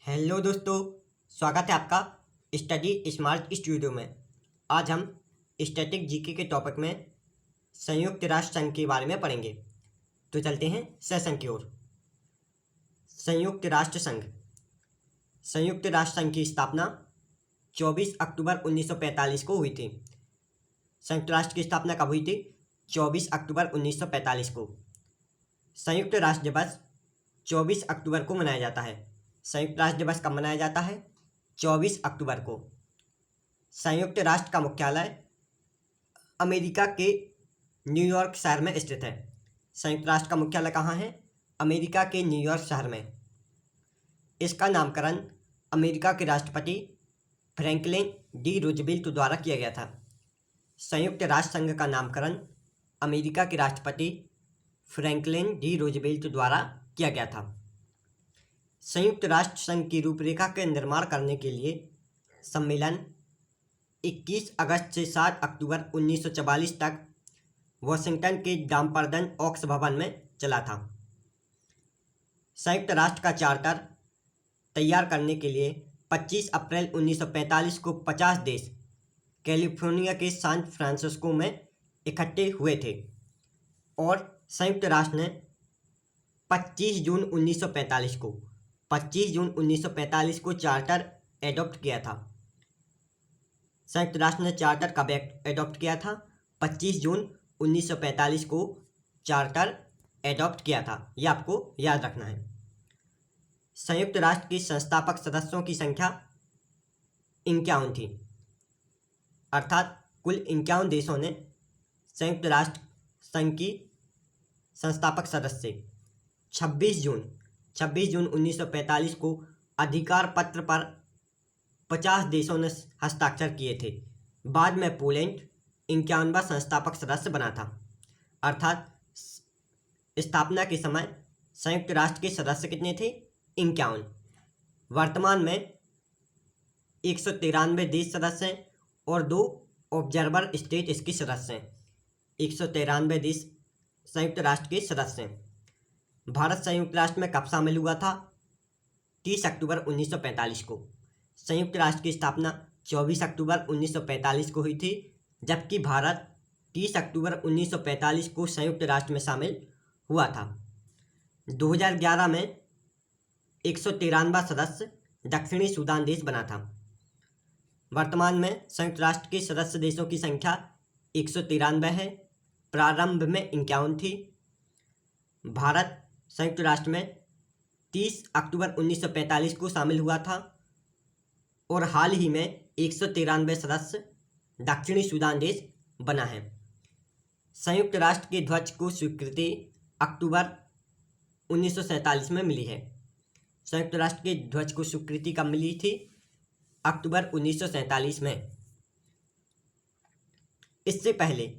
Hello दोस्तों, स्वागत है आपका स्टडी स्मार्ट स्टूडियो में। आज हम स्टैटिक जीके के टॉपिक में संयुक्त राष्ट्र संघ के बारे में पढ़ेंगे। तो चलते हैं सेशन की ओर। संयुक्त राष्ट्र संघ। संयुक्त राष्ट्र संघ की स्थापना 24 अक्टूबर 1945 को हुई थी। संयुक्त राष्ट्र की स्थापना कब हुई थी? 24 अक्टूबर 1945 को। संयुक्त राष्ट्र दिवस 24 अक्टूबर को मनाया जाता है। संयुक्त राष्ट्र दिवस कब मनाया जाता है? 24 अक्टूबर को। संयुक्त राष्ट्र का मुख्यालय अमेरिका के न्यूयॉर्क शहर में स्थित है। संयुक्त राष्ट्र का मुख्यालय कहाँ है? अमेरिका के न्यूयॉर्क शहर में। इसका नामकरण अमेरिका के राष्ट्रपति फ्रैंकलिन डी रूजवेल्ट द्वारा किया गया था। संयुक्त राष्ट्र संघ का नामकरण अमेरिका के राष्ट्रपति फ्रैंकलिन डी रूजवेल्ट द्वारा किया गया था। संयुक्त राष्ट्र संघ की रूपरेखा के निर्माण करने के लिए सम्मेलन 21 अगस्त से 7 अक्टूबर 1944 तक वॉशिंगटन के डाम्परडन ओक्स भवन में चला था। संयुक्त राष्ट्र का चार्टर तैयार करने के लिए 25 अप्रैल 1945 को 50 देश कैलिफोर्निया के सैन फ्रांसिस्को में इकट्ठे हुए थे और संयुक्त राष्ट्र ने 25 जून 1945 को चार्टर एडॉप्ट किया था। संयुक्त राष्ट्र ने चार्टर कब एडॉप्ट किया था? 25 जून 1945 को चार्टर एडॉप्ट किया था। यह आपको याद रखना है। संयुक्त राष्ट्र के संस्थापक सदस्यों की संख्या 51 थी, अर्थात कुल 51 देशों ने संयुक्त राष्ट्र संघ की संस्थापक सदस्य 26 जून 1945 को अधिकार पत्र पर 50 देशों ने हस्ताक्षर किए थे। बाद में पोलैंड 51वां संस्थापक सदस्य बना था। अर्थात स्थापना के समय संयुक्त राष्ट्र के सदस्य कितने थे? 51। वर्तमान में 193 देश सदस्य हैं और 2 ऑब्जर्वर स्टेट इसके सदस्य हैं। 193 देश संयुक्त राष्ट्र के सदस्य हैं। भारत संयुक्त राष्ट्र में कब शामिल हुआ था? 30 अक्टूबर 1945 को। संयुक्त राष्ट्र की स्थापना 24 अक्टूबर 1945 को हुई थी, जबकि भारत 30 अक्टूबर 1945 को संयुक्त राष्ट्र में शामिल हुआ था। 2011 में 193वां सदस्य दक्षिणी सूडान देश बना था। वर्तमान में संयुक्त राष्ट्र के सदस्य देशों की संख्या 193 है। प्रारंभ में 51 थी। भारत संयुक्त राष्ट्र में 30 अक्टूबर 1945 को शामिल हुआ था और हाल ही में 193 सदस्य दक्षिणी सूडान देश बना है। संयुक्त राष्ट्र के ध्वज को स्वीकृति अक्टूबर 1947 में मिली है। संयुक्त राष्ट्र के ध्वज को स्वीकृति कब मिली थी? अक्टूबर 1947 में। इससे पहले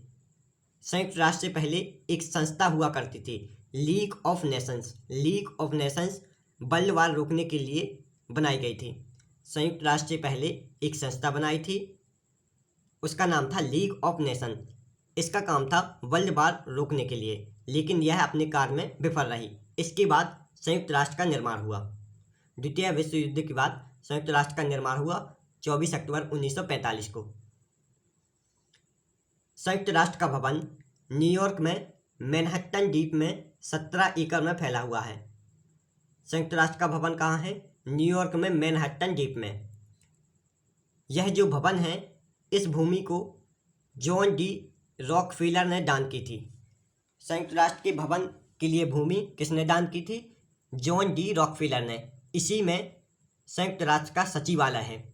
संयुक्त राष्ट्र से पहले एक संस्था हुआ करती थी, league of nations. League of nations बल्लवार रोकने के लिए बनाई गई थी। संयुक्त राष्ट्र से पहले एक संस्था बनाई थी, उसका नाम था लीग ऑफ नेशन। इसका काम था बल्लवार रोकने के लिए, लेकिन यह अपने कार्य में विफल रही। इसके बाद संयुक्त राष्ट्र का निर्माण हुआ। द्वितीय विश्व युद्ध के बाद संयुक्त राष्ट्र का निर्माण हुआ 24 अक्टूबर 1945 को। संयुक्त राष्ट्र का भवन न्यूयॉर्क में मैनहट्टन द्वीप में 17 एकड़ में फैला हुआ है। संयुक्त राष्ट्र का भवन कहाँ है? न्यूयॉर्क में मैनहट्टन द्वीप में। यह जो भवन है, इस भूमि को जॉन डी रॉकफेलर ने दान की थी। संयुक्त राष्ट्र के भवन के लिए भूमि किसने दान की थी? जॉन डी रॉकफेलर ने। इसी में संयुक्त राष्ट्र का सचिवालय है।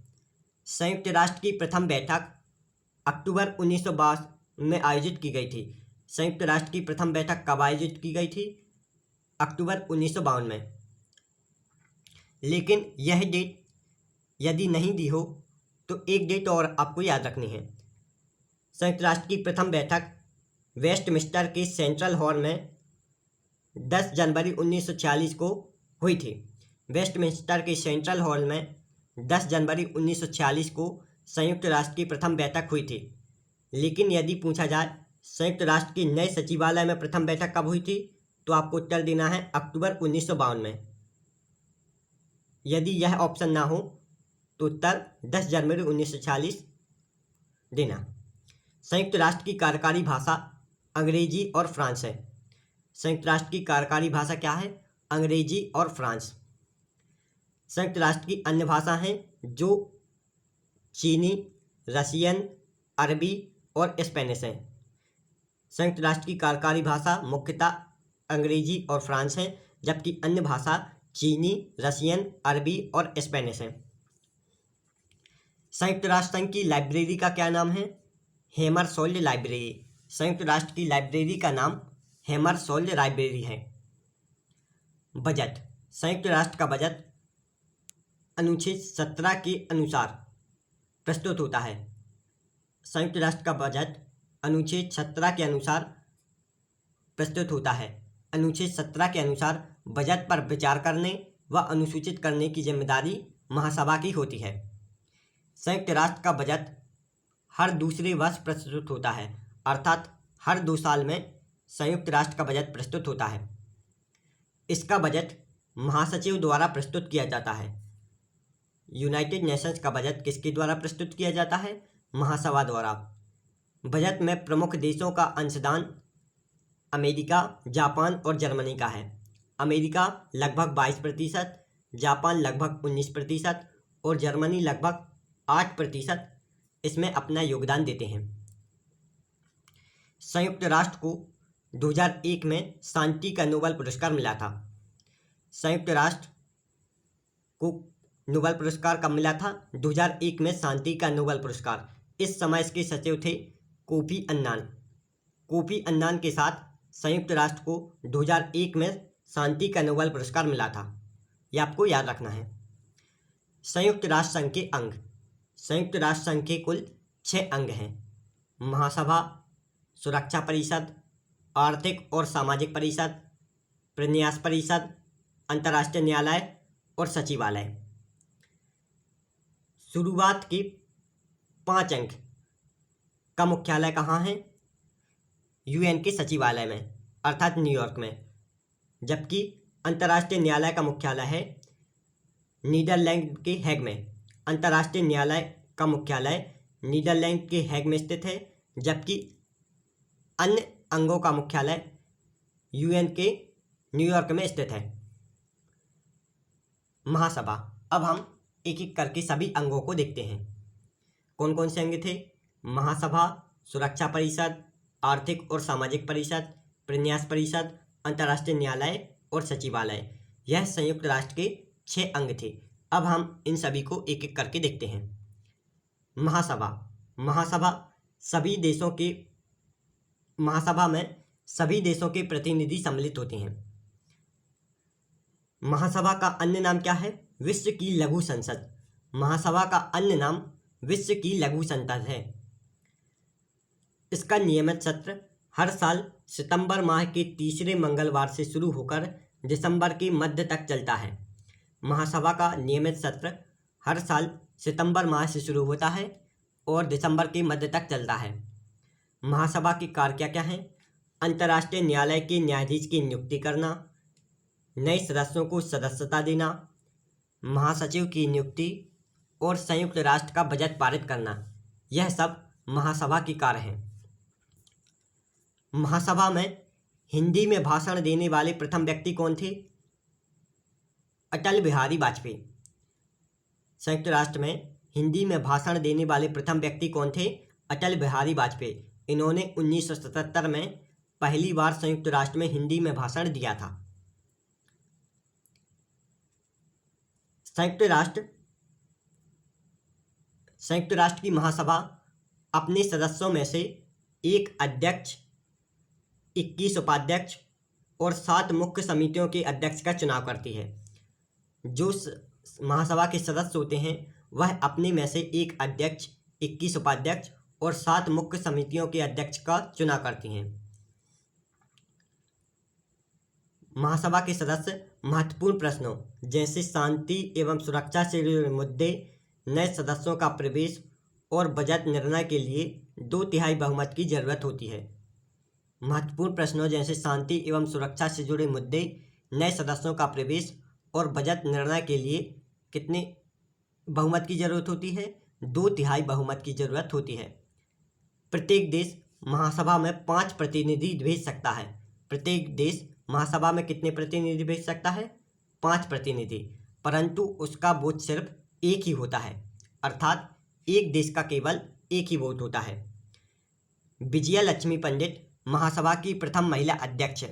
संयुक्त राष्ट्र की प्रथम बैठक अक्टूबर 1952 में आयोजित की गई थी। संयुक्त राष्ट्र की प्रथम बैठक कब आयोजित की गई थी? अक्टूबर 1952 में। लेकिन यह डेट यदि नहीं दी हो तो एक डेट और आपको याद रखनी है। संयुक्त राष्ट्र की प्रथम बैठक वेस्टमिंस्टर के सेंट्रल हॉल में 10 जनवरी 1946 को हुई थी। वेस्टमिंस्टर के सेंट्रल हॉल में 10 जनवरी 1946 को संयुक्त राष्ट्र की प्रथम बैठक हुई थी। लेकिन यदि पूछा जाए संयुक्त राष्ट्र के नए सचिवालय में प्रथम बैठक कब हुई थी, तो आपको उत्तर देना है अक्टूबर 1952 में। यदि यह ऑप्शन ना हो तो उत्तर 10 जनवरी 1946 देना। संयुक्त राष्ट्र की कार्यकारी भाषा अंग्रेजी और फ्रांस है। संयुक्त राष्ट्र की कार्यकारी भाषा क्या है? अंग्रेजी और फ्रांस। संयुक्त राष्ट्र की अन्य भाषा हैं जो चीनी, रशियन, अरबी और स्पेनिश है। संयुक्त राष्ट्र की कार्यकारी भाषा मुख्यतः अंग्रेजी और फ्रांस है, जबकि अन्य भाषा चीनी, रशियन, अरबी और स्पेनिश है। संयुक्त राष्ट्र संघ की लाइब्रेरी का क्या नाम है? हैमरशोल्ड लाइब्रेरी। संयुक्त राष्ट्र की लाइब्रेरी का नाम हैमरशोल्ड लाइब्रेरी है। बजट। संयुक्त राष्ट्र का बजट अनुच्छेद 17 के अनुसार प्रस्तुत होता है। संयुक्त राष्ट्र का बजट अनुच्छेद 17 के अनुसार प्रस्तुत होता है। अनुच्छेद 17 के अनुसार बजट पर विचार करने व अनुसूचित करने की जिम्मेदारी महासभा की होती है। संयुक्त राष्ट्र का बजट हर दूसरे वर्ष प्रस्तुत होता है, अर्थात हर 2 साल में संयुक्त राष्ट्र का बजट प्रस्तुत होता है। इसका बजट महासचिव द्वारा प्रस्तुत किया जाता है। यूनाइटेड नेशंस का बजट किसके द्वारा प्रस्तुत किया जाता है? महासभा द्वारा। बजट में प्रमुख देशों का अंशदान अमेरिका, जापान और जर्मनी का है। अमेरिका लगभग 22%, जापान लगभग 19% और जर्मनी लगभग 8% इसमें अपना योगदान देते हैं। संयुक्त राष्ट्र को 2001 में शांति का नोबेल पुरस्कार मिला था। संयुक्त राष्ट्र को नोबेल पुरस्कार कब मिला था? 2001 में शांति का नोबेल पुरस्कार। इस समय इसके सचिव थे कोफी अन्नान। कोफी अन्नान के साथ संयुक्त राष्ट्र को 2001 में शांति का नोबेल पुरस्कार मिला था। यह आपको याद रखना है। संयुक्त राष्ट्र संघ के अंग। संयुक्त राष्ट्र संघ के कुल 6 अंग हैं। महासभा, सुरक्षा परिषद, आर्थिक और सामाजिक परिषद, प्रन्यास परिषद, अंतर्राष्ट्रीय न्यायालय और सचिवालय। शुरुआत के 5 अंक का मुख्यालय कहाँ है? यूएन के सचिवालय में, अर्थात न्यूयॉर्क में। जबकि अंतर्राष्ट्रीय न्यायालय का मुख्यालय है नीदरलैंड के हैग में। अंतर्राष्ट्रीय न्यायालय का मुख्यालय नीदरलैंड के हैग में स्थित है, जबकि अन्य अंगों का मुख्यालय यूएन के न्यूयॉर्क में स्थित है। महासभा। अब हम एक एक करके सभी अंगों को देखते हैं। कौन कौन से अंग थे? महासभा, सुरक्षा परिषद, आर्थिक और सामाजिक परिषद, प्रन्यास परिषद, अंतर्राष्ट्रीय न्यायालय और सचिवालय। यह संयुक्त राष्ट्र के 6 अंग थे। अब हम इन सभी को एक एक करके देखते हैं। महासभा। महासभा में सभी देशों के प्रतिनिधि सम्मिलित होते हैं। महासभा का अन्य नाम क्या है? विश्व की लघु संसद। महासभा का अन्य नाम विश्व की लघु संसद है। इसका नियमित सत्र हर साल सितंबर माह के तीसरे मंगलवार से शुरू होकर दिसंबर के मध्य तक चलता है। महासभा का नियमित सत्र हर साल सितंबर माह से शुरू होता है और दिसंबर के मध्य तक चलता है। महासभा के कार्य क्या हैं? अंतर्राष्ट्रीय न्यायालय के न्यायाधीश की नियुक्ति करना, नए सदस्यों को सदस्यता देना, महासचिव की नियुक्ति और संयुक्त राष्ट्र का बजट पारित करना। यह सब महासभा के कार्य हैं। महासभा में हिंदी में भाषण देने वाले प्रथम व्यक्ति कौन थे? अटल बिहारी वाजपेयी। संयुक्त राष्ट्र में हिंदी में भाषण देने वाले प्रथम व्यक्ति कौन थे? अटल बिहारी वाजपेयी। इन्होंने 1977 में पहली बार संयुक्त राष्ट्र में हिंदी में भाषण दिया था। संयुक्त राष्ट्र की महासभा अपने सदस्यों में से एक अध्यक्ष, 21 उपाध्यक्ष और 7 मुख्य समितियों के अध्यक्ष का चुनाव करती है। जो महासभा के सदस्य होते हैं वह अपने में से एक अध्यक्ष, 21 उपाध्यक्ष और 7 मुख्य समितियों के अध्यक्ष का चुनाव करती हैं। महासभा के सदस्य महत्वपूर्ण प्रश्नों जैसे शांति एवं सुरक्षा से जुड़े मुद्दे, नए सदस्यों का प्रवेश और बजट निर्णय के लिए 2/3 बहुमत की जरूरत होती है। महत्वपूर्ण प्रश्नों जैसे शांति एवं सुरक्षा से जुड़े मुद्दे, नए सदस्यों का प्रवेश और बजट निर्णय के लिए कितने बहुमत की ज़रूरत होती है? 2/3 बहुमत की ज़रूरत होती है। प्रत्येक देश महासभा में 5 प्रतिनिधि भेज सकता है। प्रत्येक देश महासभा में कितने प्रतिनिधि भेज सकता है? 5 प्रतिनिधि, परंतु उसका वोट सिर्फ एक ही होता है, अर्थात एक देश का केवल एक ही वोट होता है। विजया लक्ष्मी पंडित महासभा की प्रथम महिला अध्यक्ष।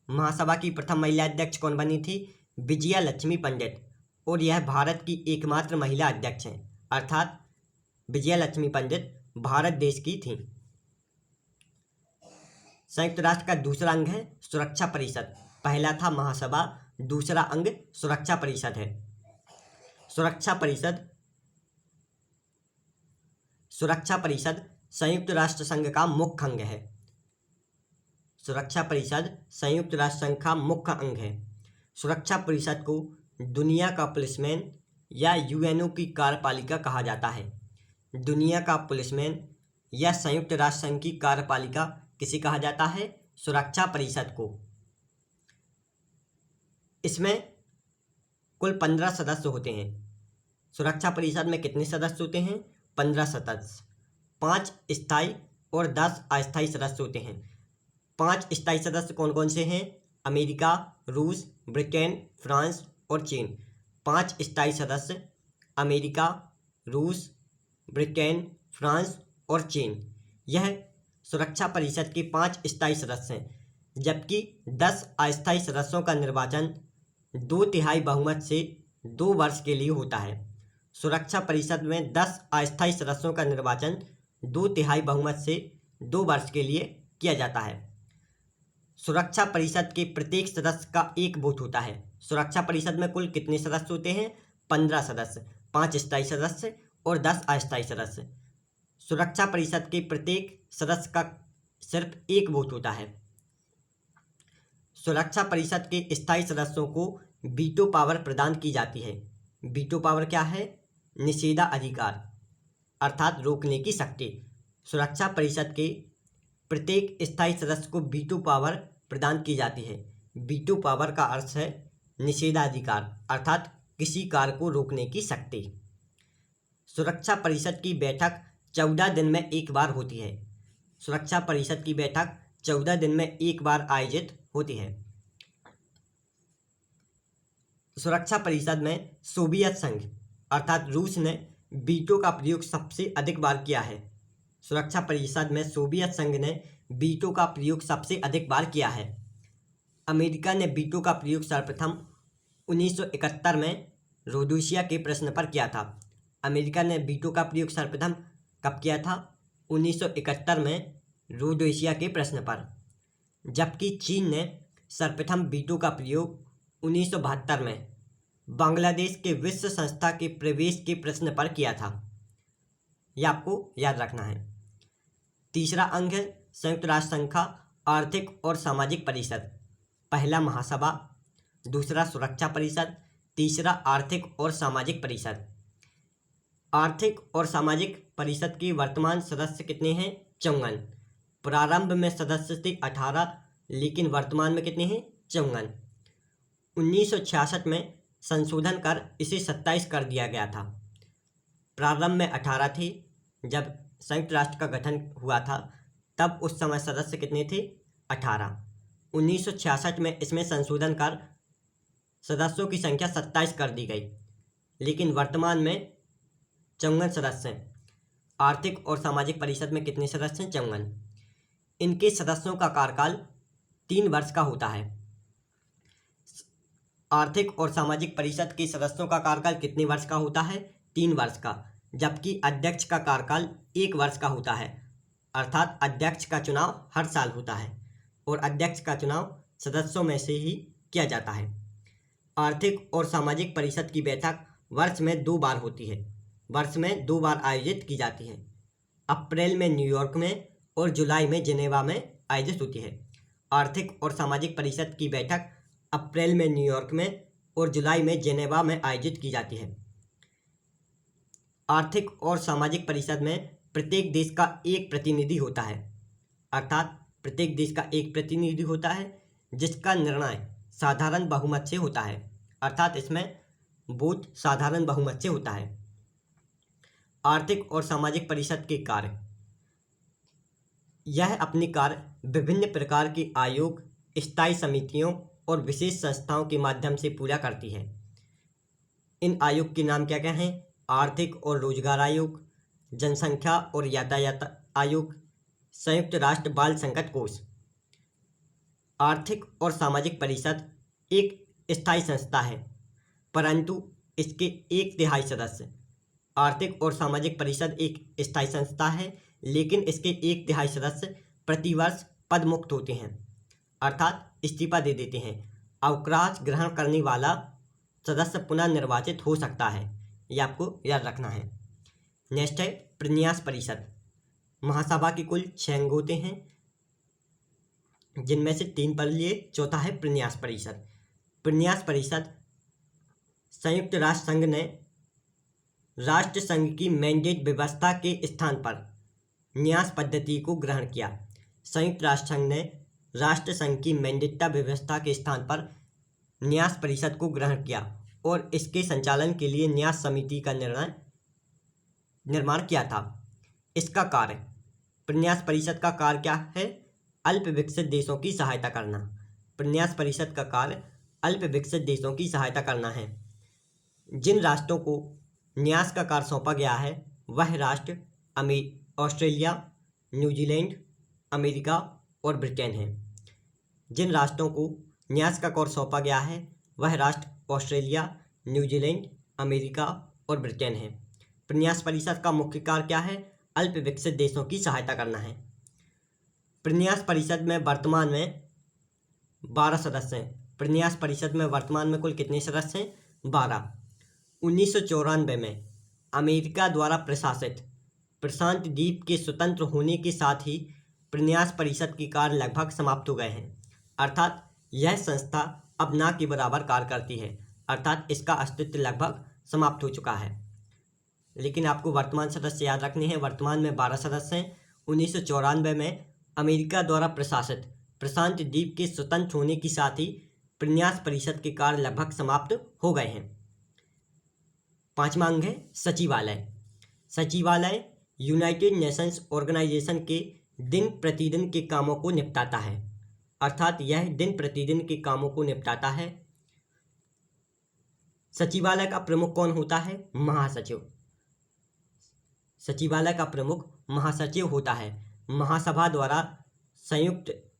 महासभा की प्रथम महिला अध्यक्ष कौन बनी थी? विजया लक्ष्मी पंडित, और यह भारत की एकमात्र महिला अध्यक्ष हैं, अर्थात विजया लक्ष्मी पंडित भारत देश की थी। संयुक्त राष्ट्र का दूसरा अंग है सुरक्षा परिषद। पहला था महासभा, दूसरा अंग सुरक्षा परिषद है। सुरक्षा परिषद संयुक्त राष्ट्र संघ का मुख्य अंग है। सुरक्षा परिषद संयुक्त राष्ट्र संघ का मुख्य अंग है। सुरक्षा परिषद को दुनिया का पुलिसमैन या यूएनओ की कार्यपालिका कहा जाता है। दुनिया का पुलिसमैन या संयुक्त राष्ट्र संघ की कार्यपालिका किसे कहा जाता है? सुरक्षा परिषद को। इसमें कुल 15 सदस्य होते हैं। सुरक्षा परिषद में कितने सदस्य होते हैं? 15 सदस्य। 5 स्थायी और 10 अस्थायी सदस्य होते हैं। 5 स्थायी सदस्य कौन कौन से हैं? अमेरिका, रूस, ब्रिटेन, फ्रांस और चीन। 5 स्थायी सदस्य अमेरिका, रूस, ब्रिटेन, फ्रांस और चीन, यह सुरक्षा परिषद के 5 स्थायी सदस्य हैं, जबकि 10 अस्थायी सदस्यों का निर्वाचन 2/3 बहुमत से 2 वर्ष के लिए होता है। सुरक्षा परिषद में 10 अस्थायी सदस्यों का निर्वाचन 2/3 बहुमत से 2 वर्ष के लिए किया जाता है। सुरक्षा परिषद के प्रत्येक सदस्य का एक वोट होता है। सुरक्षा परिषद में कुल कितने सदस्य होते हैं? 15 सदस्य, 5 स्थायी सदस्य और 10 अस्थायी सदस्य। सुरक्षा परिषद के प्रत्येक सदस्य का सिर्फ एक वोट होता है। सुरक्षा परिषद के स्थायी सदस्यों को वीटो पावर प्रदान की जाती है। वीटो पावर क्या है? निषेधाधिकार, अर्थात रोकने की शक्ति। सुरक्षा परिषद के प्रत्येक स्थायी सदस्य को वीटो पावर प्रदान की जाती है। वीटो पावर का अर्थ है निषेधाधिकार, अर्थात किसी कार्य को रोकने की शक्ति। सुरक्षा परिषद की बैठक 14 दिन में एक बार होती है। सुरक्षा परिषद की बैठक 14 दिन में एक बार आयोजित होती है। सुरक्षा परिषद में सोवियत संघ अर्थात रूस ने वीटो का प्रयोग सबसे अधिक बार किया है। सुरक्षा परिषद में सोवियत संघ ने वीटो का प्रयोग सबसे अधिक बार किया है। अमेरिका ने वीटो का प्रयोग सर्वप्रथम 1971 में रोडेशिया के प्रश्न पर किया था। अमेरिका ने वीटो का प्रयोग सर्वप्रथम कब किया था? 1971 में रोडेशिया के प्रश्न पर। जबकि चीन ने सर्वप्रथम वीटो का प्रयोग 1972 में बांग्लादेश के विश्व संस्था के प्रवेश के प्रश्न पर किया था। यह आपको याद रखना है। तीसरा अंग है संयुक्त राष्ट्र संघ का आर्थिक और सामाजिक परिषद। पहला महासभा, दूसरा सुरक्षा परिषद, तीसरा आर्थिक और सामाजिक परिषद। आर्थिक और सामाजिक परिषद के वर्तमान सदस्य कितने हैं? 54। प्रारंभ में सदस्य थे 18, लेकिन वर्तमान में कितने हैं? 54। 1966 में संशोधन कर इसे 27 कर दिया गया था। प्रारंभ में 18 थे, जब संयुक्त राष्ट्र का गठन हुआ था तब उस समय सदस्य कितने थे? 18। 1966 में इसमें संशोधन कर सदस्यों की संख्या 27 कर दी गई, लेकिन वर्तमान में 54 सदस्य हैं। आर्थिक और सामाजिक परिषद में कितने सदस्य हैं? 54। इनके सदस्यों का कार्यकाल 3 वर्ष का होता है। आर्थिक और सामाजिक परिषद के सदस्यों का कार्यकाल कितने वर्ष का होता है? 3 वर्ष का। जबकि अध्यक्ष का कार्यकाल 1 वर्ष का होता है, अर्थात अध्यक्ष का चुनाव हर साल होता है और अध्यक्ष का चुनाव सदस्यों में से ही किया जाता है। आर्थिक और सामाजिक परिषद की बैठक वर्ष में 2 बार होती है। वर्ष में 2 बार आयोजित की जाती है। अप्रैल में न्यूयॉर्क में और जुलाई में जिनेवा में आयोजित होती है। आर्थिक और सामाजिक परिषद की बैठक अप्रैल में न्यूयॉर्क में और जुलाई में जिनेवा में आयोजित की जाती है। आर्थिक और सामाजिक परिषद में प्रत्येक देश का एक प्रतिनिधि होता है, अर्थात प्रत्येक देश का एक प्रतिनिधि होता है जिसका निर्णय साधारण बहुमत से होता है, अर्थात इसमें वोट साधारण बहुमत से होता है। आर्थिक और सामाजिक परिषद के कार्य। यह अपनी कार्य विभिन्न प्रकार के आयोग, स्थायी समितियों और विशेष संस्थाओं के माध्यम से पूरा करती है। इन आयोग के नाम क्या क्या हैं? आर्थिक और रोजगार आयोग, जनसंख्या और यातायात आयोग, संयुक्त राष्ट्र बाल संकट कोष। आर्थिक और सामाजिक परिषद एक स्थायी संस्था है, परंतु इसके 1/3 सदस्य। आर्थिक और सामाजिक परिषद एक स्थायी संस्था है, लेकिन इसके 1/3 सदस्य प्रतिवर्ष पद मुक्त होते हैं, अर्थात इस्तीफा दे देते हैं। अवकाश ग्रहण करने वाला सदस्य पुनः निर्वाचित हो सकता है, ये आपको याद रखना है। नेक्स्ट है प्रन्यास परिषद। महासभा के कुल 6 अंग होते हैं, जिनमें से 3 पढ़ लिए, चौथा है प्रन्यास परिषद। प्रन्यास परिषद संयुक्त राष्ट्र संघ ने राष्ट्र संघ की मैंडेट व्यवस्था के स्थान पर न्यास पद्धति को ग्रहण किया। संयुक्त राष्ट्र संघ ने राष्ट्र संघ की मैंडेटा व्यवस्था के स्थान पर न्यास परिषद को ग्रहण किया और इसके संचालन के लिए न्यास समिति का निर्माण किया था। इसका कार्य, प्रन्यास परिषद का कार्य क्या है? अल्प विकसित देशों की सहायता करना। प्रन्यास परिषद का कार्य अल्प विकसित देशों की सहायता करना है। जिन राष्ट्रों को न्यास का कार्य सौंपा गया है वह राष्ट्र ऑस्ट्रेलिया, न्यूजीलैंड, अमेरिका और ब्रिटेन है। जिन राष्ट्रों को न्यास का कार्य सौंपा गया है वह राष्ट्र ऑस्ट्रेलिया, न्यूजीलैंड, अमेरिका और ब्रिटेन है। प्रन्यास परिषद का मुख्य कार्य क्या है? अल्प विकसित देशों की सहायता करना है। प्रन्यास परिषद में वर्तमान में 12 सदस्य हैं। प्रन्यास परिषद में वर्तमान में कुल कितने सदस्य हैं? 12। 1994 में अमेरिका द्वारा प्रशासित प्रशांत द्वीप के स्वतंत्र होने के साथ ही प्रन्यास परिषद के कार्य लगभग समाप्त हो गए हैं, अर्थात यह संस्था अब ना के बराबर कार्य करती है, अर्थात इसका अस्तित्व लगभग समाप्त हो चुका है। लेकिन आपको वर्तमान सदस्य याद रखने हैं। वर्तमान में 12 सदस्य हैं। 1994 में अमेरिका द्वारा प्रशासित प्रशांत द्वीप के स्वतंत्र होने के साथ ही प्रन्यास परिषद के कार्य लगभग समाप्त हो गए हैं। 5वां अंग है सचिवालय। सचिवालय यूनाइटेड नेशंस ऑर्गेनाइजेशन के दिन प्रतिदिन के कामों को निपटाता है, अर्थात यह दिन प्रतिदिन के कामों को निपटाता है। सचिवालय का प्रमुख कौन होता है? महासचिव। सचिवालय का प्रमुख महासचिव होता है। महासभा द्वारा संयुक्त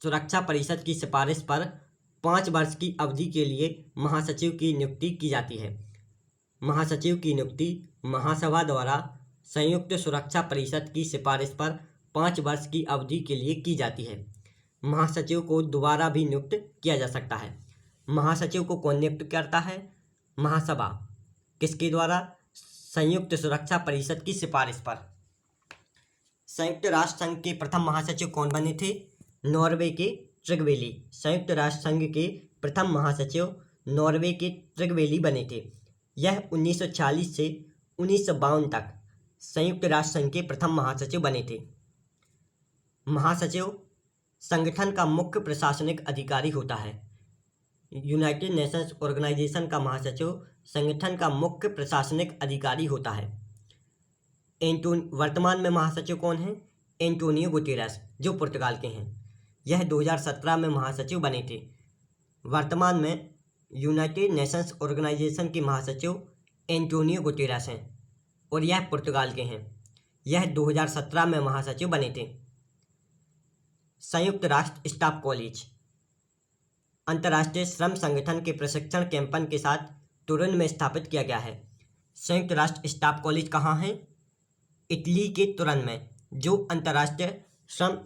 सुरक्षा परिषद की सिफारिश पर 5 वर्ष की अवधि के लिए महासचिव की नियुक्ति की जाती है। महासचिव की नियुक्ति महासभा द्वारा संयुक्त सुरक्षा परिषद की सिफारिश पर 5 वर्ष की अवधि के लिए की जाती है। महासचिव को दोबारा भी नियुक्त किया जा सकता है। महासचिव को कौन नियुक्त करता है? महासभा। किसके द्वारा? संयुक्त सुरक्षा परिषद की सिफारिश पर। संयुक्त राष्ट्र संघ के प्रथम महासचिव कौन बने थे? नॉर्वे के ट्रिगवेली। संयुक्त राष्ट्र संघ के प्रथम महासचिव नॉर्वे के ट्रिगवेली बने थे। यह 1946 से 1952 तक संयुक्त राष्ट्र संघ के प्रथम महासचिव बने थे। महासचिव संगठन का मुख्य प्रशासनिक अधिकारी होता है। यूनाइटेड नेशंस ऑर्गेनाइजेशन का महासचिव संगठन का मुख्य प्रशासनिक अधिकारी होता है। वर्तमान में महासचिव कौन है? एंटोनियो गुटेरेस, जो पुर्तगाल के हैं। यह 2017 में महासचिव बने थे। वर्तमान में यूनाइटेड नेशंस ऑर्गेनाइजेशन के महासचिव एंटोनियो गुटेरेस हैं और यह पुर्तगाल के हैं। यह 2017 में महासचिव बने थे। संयुक्त राष्ट्र स्टाफ कॉलेज अंतर्राष्ट्रीय श्रम संगठन के प्रशिक्षण कैंपन के साथ तुरंत में स्थापित किया गया है। संयुक्त राष्ट्र स्टाफ कॉलेज कहाँ है? इटली के तुरंत में, जो अंतर्राष्ट्रीय श्रम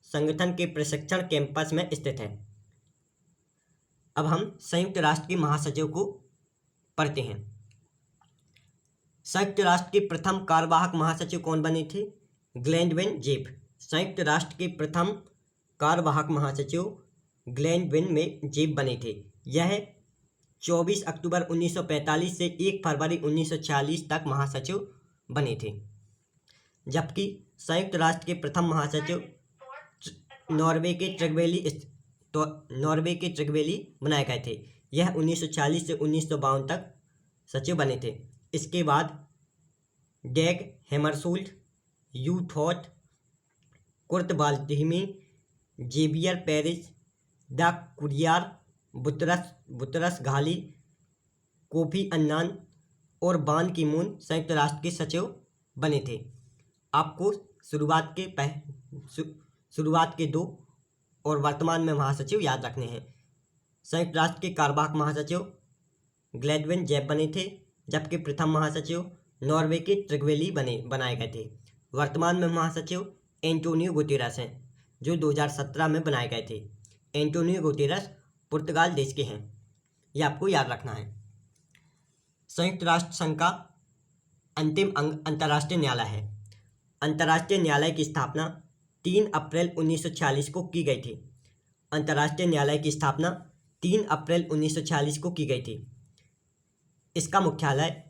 संगठन के प्रशिक्षण कैंपस में स्थित है। अब हम संयुक्त राष्ट्र के महासचिव को पढ़ते हैं। संयुक्त राष्ट्र के प्रथम कार्यवाहक महासचिव कौन बने थे? Gladwin Jeff. संयुक्त राष्ट्र के प्रथम कार्यवाहक महासचिव ग्लेडविन में जेफ बने थे। यह 24 अक्टूबर 1945 से 1 फरवरी 1946 तक महासचिव बने थे। जबकि संयुक्त राष्ट्र के प्रथम महासचिव नॉर्वे के ट्रिगवेली बनाए गए थे। यह 1940 से 1952 तक सचिव बने थे। इसके बाद डैग हैमरशोल्ड, यू थॉट, Kurt Waldheim, Javier Perez, de Cuellar, Boutros Ghali, Kofi Annan और बान की मून संयुक्त राष्ट्र के सचिव बने थे। आपको शुरुआत के 2 और वर्तमान में महासचिव याद रखने हैं। संयुक्त राष्ट्र के कार्यवाहक महासचिव ग्लैडवेन जैप बने थे, जबकि प्रथम महासचिव नॉर्वे के ट्रिग्वेली बनाए गए थे। वर्तमान में महासचिव एंटोनियो गुतेरस हैं, जो 2017 में बनाए गए थे। एंटोनियो गुतेरस पुर्तगाल देश के हैं, ये आपको याद रखना है। संयुक्त राष्ट्र संघ का अंतिम अंग अंतर्राष्ट्रीय न्यायालय है। अंतर्राष्ट्रीय न्यायालय की स्थापना 3 अप्रैल 1946 को की गई थी। अंतर्राष्ट्रीय न्यायालय की स्थापना 3 अप्रैल 1946 को की गई थी। इसका मुख्यालय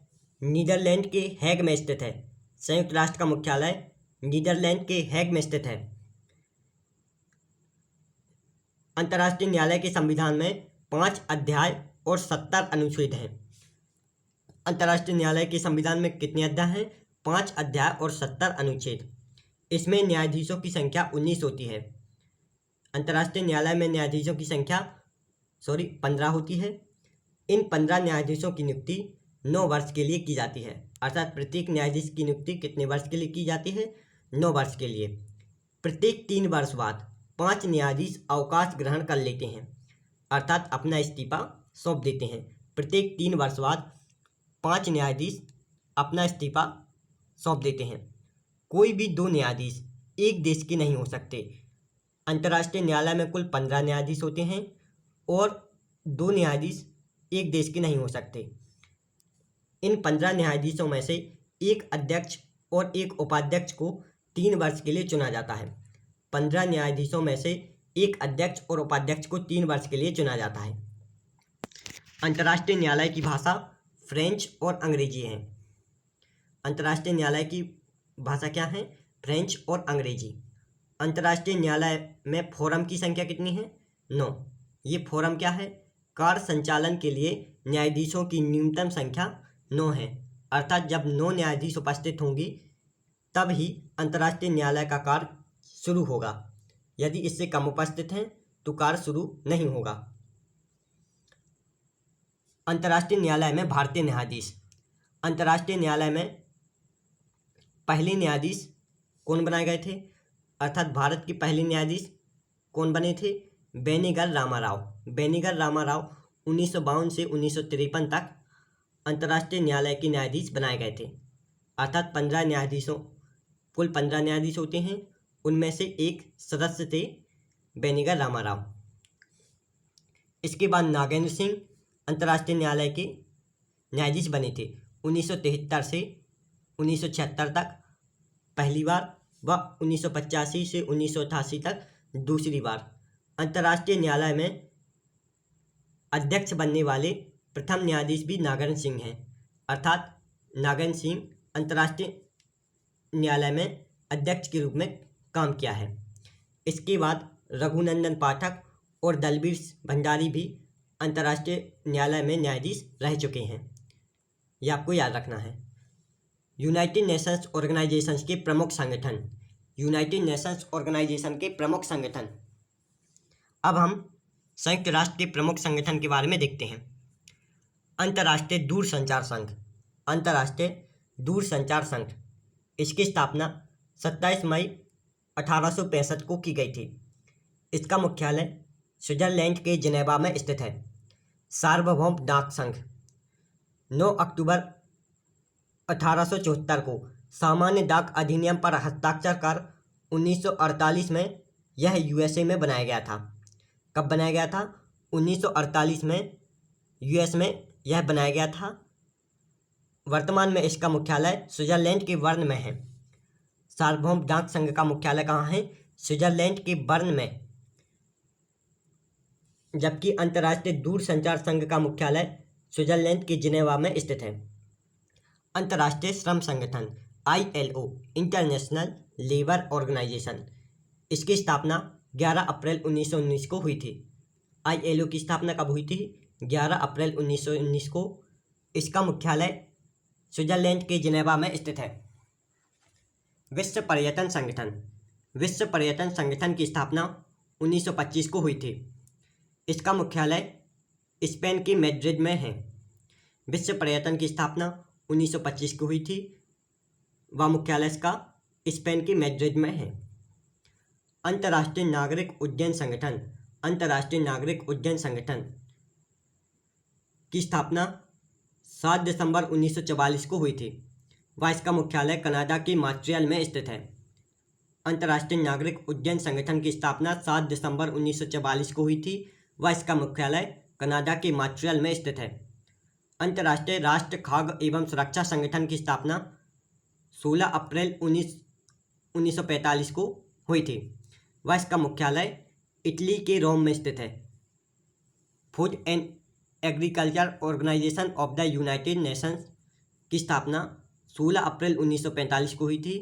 नीदरलैंड के हेग में स्थित है। संयुक्त राष्ट्र का मुख्यालय नीदरलैंड के हेग में स्थित है। अंतर्राष्ट्रीय न्यायालय के संविधान में 5 अध्याय और 70 अनुच्छेद हैं। अंतर्राष्ट्रीय न्यायालय के संविधान में कितने अध्याय हैं? 5 अध्याय और 70 अनुच्छेद। इसमें न्यायाधीशों की संख्या 19 होती है। अंतर्राष्ट्रीय न्यायालय में न्यायाधीशों की संख्या 15 होती है। इन 15 न्यायाधीशों की नियुक्ति 9 वर्ष के लिए की जाती है। अर्थात प्रत्येक न्यायाधीश की नियुक्ति कितने वर्ष के लिए की जाती है? 9 वर्ष के लिए। प्रत्येक 3 वर्ष बाद 5 न्यायाधीश अवकाश ग्रहण कर लेते हैं, अर्थात अपना इस्तीफा सौंप देते हैं। प्रत्येक 3 वर्ष बाद 5 न्यायाधीश अपना इस्तीफा सौंप देते हैं। कोई भी 2 न्यायाधीश एक देश के नहीं हो सकते। अंतर्राष्ट्रीय न्यायालय में कुल 15 न्यायाधीश होते हैं और 2 न्यायाधीश एक देश के नहीं हो सकते। इन 15 न्यायाधीशों में से एक अध्यक्ष और एक उपाध्यक्ष को 3 वर्ष के लिए चुना जाता है। 15 न्यायाधीशों में से एक अध्यक्ष और उपाध्यक्ष को 3 वर्ष के लिए चुना जाता है। अंतर्राष्ट्रीय न्यायालय की भाषा फ्रेंच और अंग्रेजी है। अंतर्राष्ट्रीय न्यायालय की भाषा क्या है? फ्रेंच और अंग्रेजी। अंतर्राष्ट्रीय न्यायालय में फोरम की संख्या कितनी है? 9। ये फोरम क्या है? कार्य संचालन के लिए न्यायाधीशों की न्यूनतम संख्या 9 है। अर्थात जब 9 न्यायाधीश उपस्थित होंगी तब ही अंतर्राष्ट्रीय न्यायालय का कार्य शुरू होगा। यदि इससे कम उपस्थित हैं तो कार्य शुरू नहीं होगा। अंतर्राष्ट्रीय न्यायालय में भारतीय न्यायाधीश। अंतर्राष्ट्रीय न्यायालय में पहले न्यायाधीश कौन बनाए गए थे? अर्थात भारत के पहले न्यायाधीश कौन बने थे? बेनेगल रामाराव। बेनेगल रामाराव 1952 से 1953 तक अंतर्राष्ट्रीय न्यायालय के न्यायाधीश बनाए गए थे। अर्थात 15 न्यायाधीशों कुल 15 न्यायाधीश होते हैं, उनमें से एक सदस्य थे बेनेगल रामाराव। इसके बाद नागेंद्र सिंह अंतर्राष्ट्रीय न्यायालय के न्यायाधीश बने थे। 1973 से 1976 तक पहली बार व 1985 से 1988 तक दूसरी बार। अंतर्राष्ट्रीय न्यायालय में अध्यक्ष बनने वाले प्रथम न्यायाधीश भी नागेंद्र सिंह हैं। अर्थात नागेंद्र सिंह अंतर्राष्ट्रीय न्यायालय में अध्यक्ष के रूप में काम किया है। इसके बाद रघुनंदन पाठक और दलबीर भंडारी भी अंतर्राष्ट्रीय न्यायालय में न्यायाधीश रह चुके हैं। ये आपको याद रखना है। यूनाइटेड नेशंस ऑर्गेनाइजेशंस के प्रमुख संगठन। यूनाइटेड नेशंस ऑर्गेनाइजेशन के प्रमुख संगठन। अब हम संयुक्त राष्ट्र के प्रमुख संगठन के बारे में देखते हैं। अंतर्राष्ट्रीय दूरसंचार संघ। अंतर्राष्ट्रीय दूरसंचार संघ, इसकी स्थापना 27 मई 1865 को की गई थी। इसका मुख्यालय स्विट्जरलैंड के जिनेवा में स्थित है। सार्वभौम डाक संघ। 9 अक्टूबर 1874 को सामान्य डाक अधिनियम पर हस्ताक्षर कर 1948 में यह यूएसए में बनाया गया था। कब बनाया गया था? 1948 में यूएस में यह बनाया गया था। वर्तमान में इसका मुख्यालय स्विट्जरलैंड के बर्न में है। सार्वभौम डाक संघ का मुख्यालय कहाँ है? स्विट्जरलैंड के बर्न में। जबकि अंतर्राष्ट्रीय दूरसंचार संघ का मुख्यालय स्विट्जरलैंड के जिनेवा में स्थित है। अंतर्राष्ट्रीय श्रम संगठन ILO, इंटरनेशनल लेबर ऑर्गेनाइजेशन, इसकी स्थापना 11 अप्रैल 1919 को हुई थी। ILO की स्थापना कब हुई थी? 11 अप्रैल 1919 को। इसका मुख्यालय स्विट्जरलैंड के जिनेवा में स्थित है। विश्व पर्यटन संगठन। विश्व पर्यटन संगठन की स्थापना 1925 को हुई थी। इसका मुख्यालय स्पेन की मैड्रिड में है। विश्व पर्यटन की स्थापना 1925 को हुई थी व मुख्यालय इसका स्पेन की मैड्रिड में है। अंतर्राष्ट्रीय नागरिक उड्डयन संगठन। अंतर्राष्ट्रीय नागरिक उड्डयन संगठन की स्थापना 7 दिसंबर 1944 को हुई थी व इसका मुख्यालय कनाडा की मॉन्ट्रियल में स्थित है। अंतर्राष्ट्रीय नागरिक उड्डयन संगठन की स्थापना 7 दिसंबर 1944 को हुई थी व इसका मुख्यालय कनाडा की मॉन्ट्रियल में स्थित है। अंतर्राष्ट्रीय राष्ट्र खाद्य एवं सुरक्षा संगठन की स्थापना 16 अप्रैल 1945 को हुई थी व इसका मुख्यालय इटली के रोम में स्थित है। Food and agriculture organisation of the United Nations की स्थापना 16 अप्रैल 1945 को हुई थी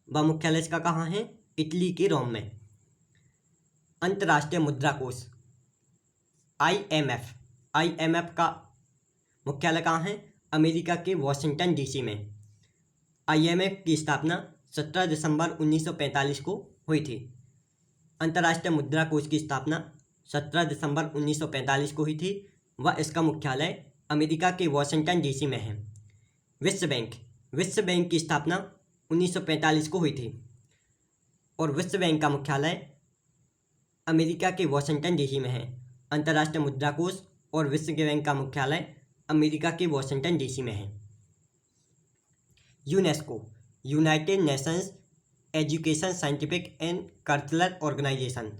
व मुख्यालय इसका कहाँ है? इटली के रोम में। अंतर्राष्ट्रीय मुद्रा कोष IMF। IMF का मुख्यालय कहाँ है? अमेरिका के वॉशिंगटन DC में। IMF की स्थापना 17 दिसंबर 1945 को हुई थी। अंतर्राष्ट्रीय मुद्रा कोष की स्थापना 17 दिसंबर 1945 को हुई थी व इसका मुख्यालय अमेरिका के वॉशिंगटन DC में है। विश्व बैंक। विश्व बैंक की स्थापना 1945 को हुई थी और विश्व बैंक का मुख्यालय अमेरिका के वॉशिंगटन DC में है। अंतर्राष्ट्रीय मुद्रा कोष और विश्व बैंक का मुख्यालय अमेरिका के वॉशिंगटन DC में है। UNESCO. United Nations educational scientific and cultural organisation.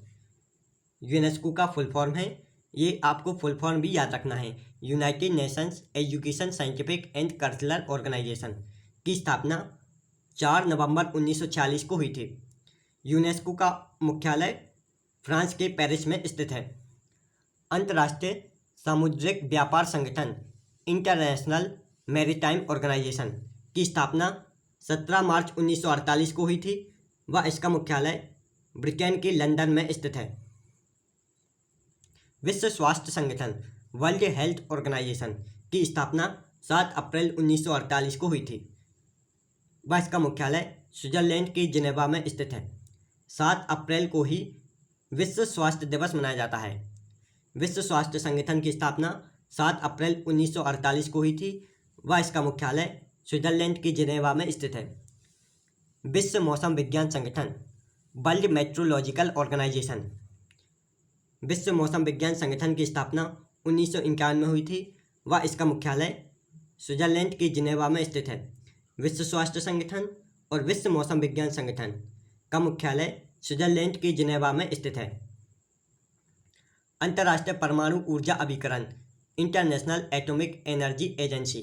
UNESCO का फुल फॉर्म है, ये आपको फुल फॉर्म भी याद रखना है। United Nations educational scientific and cultural organisation की स्थापना 4 नवंबर 1946 को हुई थी। यूनेस्को का मुख्यालय फ्रांस के पेरिस में स्थित है। अंतर्राष्ट्रीय सामुद्रिक व्यापार संगठन इंटरनेशनल मैरीटाइम ऑर्गेनाइजेशन की स्थापना 17 मार्च 1948 को हुई थी व इसका मुख्यालय ब्रिटेन के लंदन में स्थित है। विश्व स्वास्थ्य संगठन वर्ल्ड हेल्थ ऑर्गेनाइजेशन की स्थापना 7 अप्रैल 1948 को हुई थी व इसका मुख्यालय स्विट्जरलैंड के जिनेवा में स्थित है। 7 अप्रैल को ही विश्व स्वास्थ्य दिवस मनाया जाता है। विश्व स्वास्थ्य संगठन की स्थापना 7 अप्रैल 1948 को हुई थी व इसका मुख्यालय स्विट्जरलैंड के जिनेवा में स्थित है। विश्व मौसम विज्ञान संगठन वर्ल्ड मेट्रोलॉजिकल ऑर्गेनाइजेशन। विश्व मौसम विज्ञान संगठन की स्थापना 1951 में हुई थी व इसका मुख्यालय स्विट्जरलैंड के जिनेवा में स्थित है। विश्व स्वास्थ्य संगठन और विश्व मौसम विज्ञान संगठन का मुख्यालय स्विट्जरलैंड के जिनेवा में स्थित है। अंतर्राष्ट्रीय परमाणु ऊर्जा अभिकरण इंटरनेशनल एटॉमिक एनर्जी एजेंसी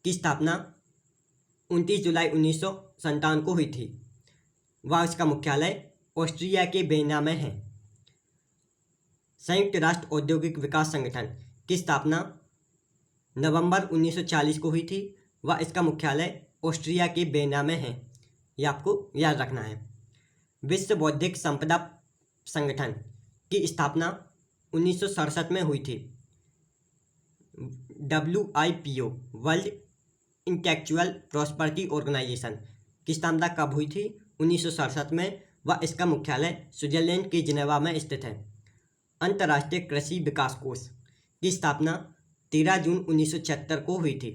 की स्थापना 29 जुलाई 1957 को हुई थी व इसका मुख्यालय ऑस्ट्रिया के वियना में है। संयुक्त राष्ट्र औद्योगिक विकास संगठन की स्थापना नवंबर 1940 को हुई थी व इसका मुख्यालय ऑस्ट्रिया के वियना में है। ये आपको याद रखना है। विश्व बौद्धिक संपदा संगठन की स्थापना 1967 में हुई थी। WIPO world intellectual prosperity organisation की स्थापना कब हुई थी? 1967 में व इसका मुख्यालय स्विट्जरलैंड के जिनेवा में स्थित है। अंतर्राष्ट्रीय कृषि विकास कोष की स्थापना 13 जून 1976 को हुई थी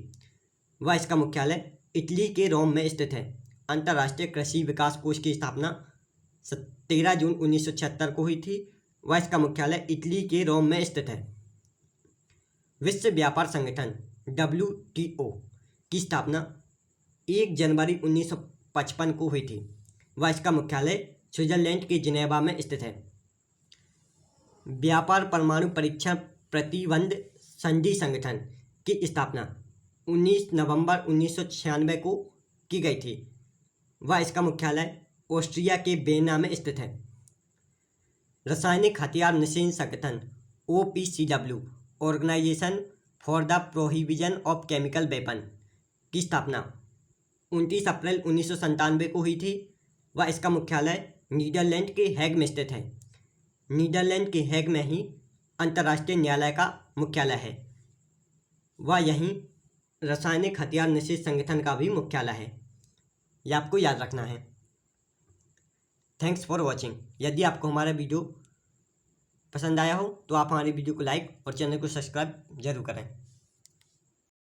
व इसका मुख्यालय इटली के रोम में स्थित है। अंतर्राष्ट्रीय कृषि विकास कोष की स्थापना 13 जून 1976 को हुई थी व इसका मुख्यालय इटली के रोम में स्थित है। विश्व व्यापार संगठन WTO की स्थापना 1 जनवरी 1955 को हुई थी व इसका मुख्यालय स्विट्जरलैंड के जिनेवा में स्थित है। व्यापार परमाणु परीक्षण प्रतिबंध संधि संगठन की स्थापना 19 नवंबर 1996 को की गई थी व इसका मुख्यालय ऑस्ट्रिया के वियना में स्थित है। रासायनिक हथियार निषेध संगठन OPCW organisation for the prohibition of chemical weapon की स्थापना 29 अप्रैल 1997 को हुई थी व इसका मुख्यालय नीदरलैंड के हेग में स्थित है। नीदरलैंड के हेग में ही अंतर्राष्ट्रीय न्यायालय का मुख्यालय है, वह यहीं रासायनिक हथियार निषेध संगठन का भी मुख्यालय है। यह आपको याद रखना है। Thanks for watching. यदि आपको हमारा वीडियो पसंद आया हो तो आप हमारी वीडियो को लाइक और चैनल को सब्सक्राइब जरूर करें।